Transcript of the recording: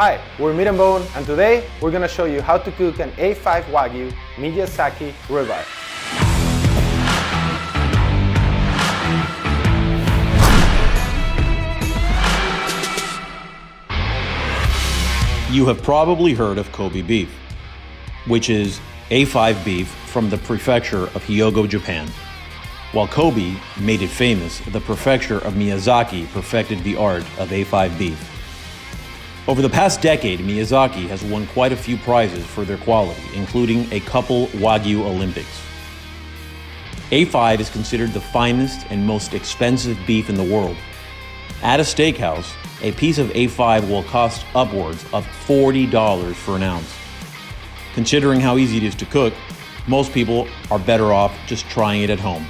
Hi, we're Meat and Bone, and today we're gonna show you how to cook an A5 Wagyu Miyazaki ribeye. You have probably heard of Kobe beef, which is A5 beef from the prefecture of Hyogo, Japan. While Kobe made it famous, the prefecture of Miyazaki perfected the art of A5 beef. Over the past decade, Miyazaki has won quite a few prizes for their quality, including a couple Wagyu Olympics. A5 is considered the finest and most expensive beef in the world. At a steakhouse, a piece of A5 will cost upwards of $40 for an ounce. Considering how easy it is to cook, most people are better off just trying it at home.